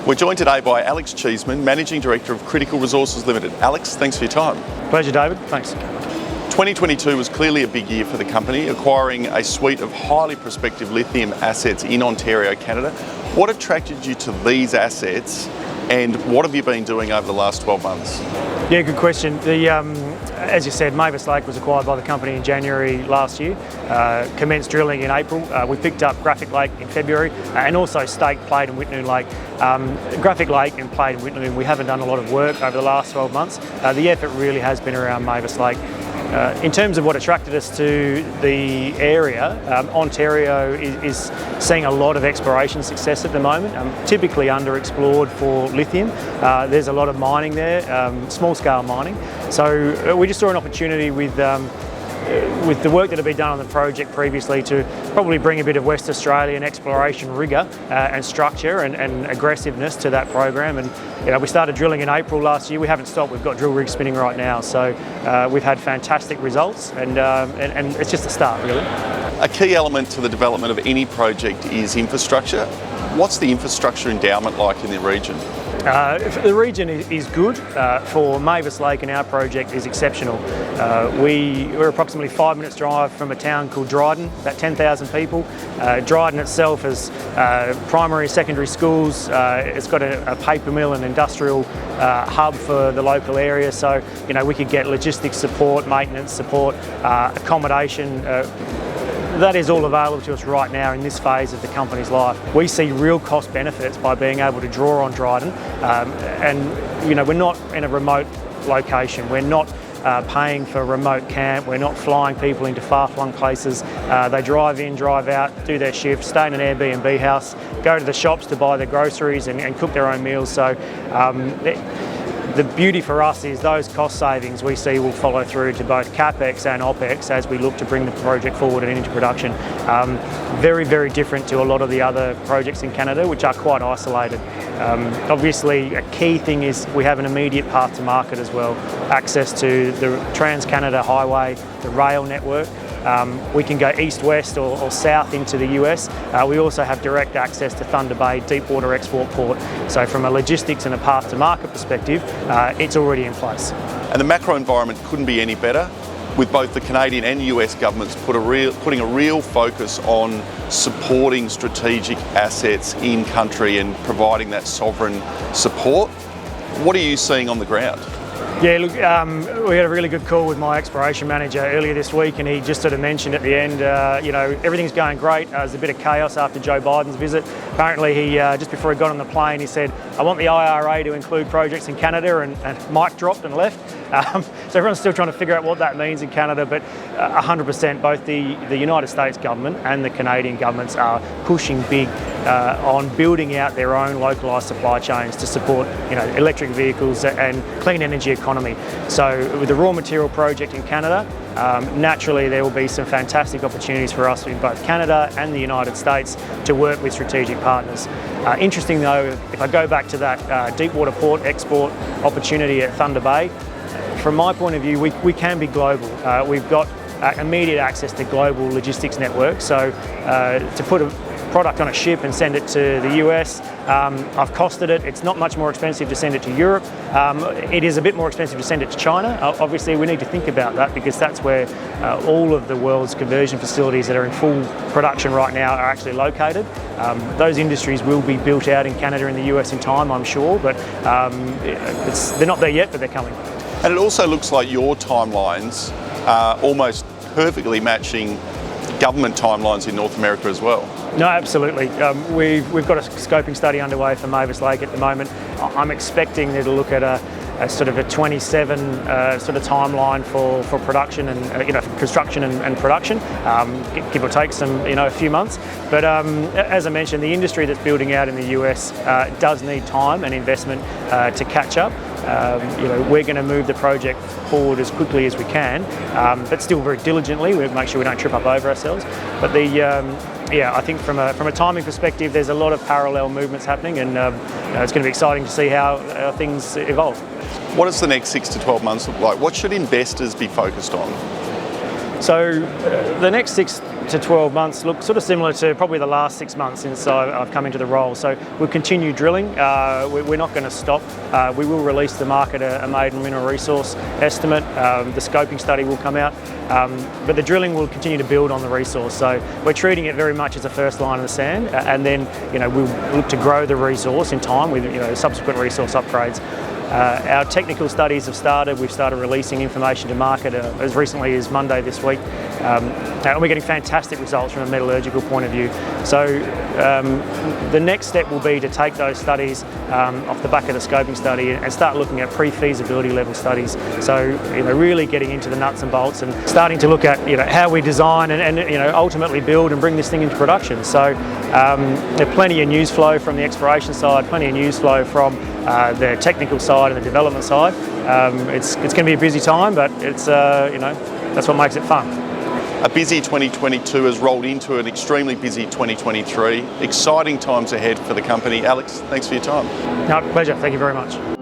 We're joined today by Alex Cheeseman, Managing Director of Critical Resources Limited. Alex, thanks for your time. Pleasure, David. Thanks. 2022 was clearly a big year for the company, acquiring a suite of highly prospective lithium assets in Ontario, Canada. What attracted you to these assets, and what have you been doing over the last 12 months? Yeah, good question. As you said, Mavis Lake was acquired by the company in January last year, commenced drilling in April. We picked up Graphic Lake in February, and also staked Played and Whitnoon Lake. Graphic Lake and Played and Whitnoon, we haven't done a lot of work over the last 12 months. The effort really has been around Mavis Lake. In terms of what attracted us to the area, Ontario is seeing a lot of exploration success at the moment, typically underexplored for lithium. There's a lot of mining there, small-scale mining. So we just saw an opportunity with the work that had been done on the project previously to probably bring a bit of West Australian exploration rigour and structure and aggressiveness to that program. And we started drilling in April last year. We haven't stopped. We've got drill rigs spinning right now. So we've had fantastic results, and it's just a start, really. A key element to the development of any project is infrastructure. What's the infrastructure endowment like in the region? The region is good. For Mavis Lake and our project is exceptional. We're approximately 5 minutes drive from a town called Dryden, about 10,000 people. Dryden itself has primary, secondary schools. It's got a paper mill and industrial hub for the local area. So, we could get logistics support, maintenance support, accommodation. That is all available to us right now in this phase of the company's life. We see real cost benefits by being able to draw on Dryden, and we're not in a remote location. We're not paying for a remote camp. We're not flying people into far-flung places. They drive in, drive out, do their shift, stay in an Airbnb house, go to the shops to buy their groceries and cook their own meals. So the beauty for us is those cost savings we see will follow through to both CapEx and OpEx as we look to bring the project forward and into production. Very, very different to a lot of the other projects in Canada, which are quite isolated. Obviously, a key thing is we have an immediate path to market as well. Access to the Trans-Canada Highway, the rail network. We can go east-west or south into the US. We also have direct access to Thunder Bay, deep water export port. So from a logistics and a path to market perspective, it's already in place. And the macro environment couldn't be any better, with both the Canadian and US governments putting a real focus on supporting strategic assets in country and providing that sovereign support. What are you seeing on the ground? Yeah, look, we had a really good call with my exploration manager earlier this week, and he just sort of mentioned at the end, everything's going great. There's a bit of chaos after Joe Biden's visit. Apparently, he just before he got on the plane, he said, "I want the IRA to include projects in Canada," and mic dropped and left. So everyone's still trying to figure out what that means in Canada, but 100% both the United States government and the Canadian governments are pushing big on building out their own localised supply chains to support electric vehicles and clean energy economy. So with the raw material project in Canada, naturally there will be some fantastic opportunities for us in both Canada and the United States to work with strategic partners. Interesting though, if I go back to that deep water port export opportunity at Thunder Bay, from my point of view, we can be global. We've got immediate access to global logistics networks. So to put a product on a ship and send it to the US, I've costed it. It's not much more expensive to send it to Europe. It is a bit more expensive to send it to China. Obviously, we need to think about that because that's where all of the world's conversion facilities that are in full production right now are actually located. Those industries will be built out in Canada and the US in time, I'm sure, but they're not there yet, but they're coming. And it also looks like your timelines are almost perfectly matching government timelines in North America as well. No, absolutely. We've got a scoping study underway for Mavis Lake at the moment. I'm expecting it'll look at a sort of a 27 sort of timeline for production and construction and production, give or take some a few months. But as I mentioned, the industry that's building out in the US does need time and investment to catch up. We're going to move the project forward as quickly as we can, but still very diligently. We make sure we don't trip up over ourselves. But I think from a timing perspective, there's a lot of parallel movements happening, and it's going to be exciting to see how things evolve. What does the next 6 to 12 months look like? What should investors be focused on? So the next 6 to 12 months look sort of similar to probably the last 6 months since I've come into the role. So we'll continue drilling. We're not going to stop. We will release to the market a maiden mineral resource estimate. The scoping study will come out. But the drilling will continue to build on the resource. So we're treating it very much as a first line in the sand, and then we'll look to grow the resource in time with subsequent resource upgrades. Our technical studies have started. We've started releasing information to market as recently as Monday this week. And we're getting fantastic results from a metallurgical point of view. So the next step will be to take those studies off the back of the scoping study and start looking at pre-feasibility level studies. So really getting into the nuts and bolts and starting to look at how we design and ultimately build and bring this thing into production. So there's plenty of news flow from the exploration side, plenty of news flow from the technical side and the development side. It's going to be a busy time, but it's that's what makes it fun. A busy 2022 has rolled into an extremely busy 2023. Exciting times ahead for the company. Alex, thanks for your time. No, pleasure. Thank you very much.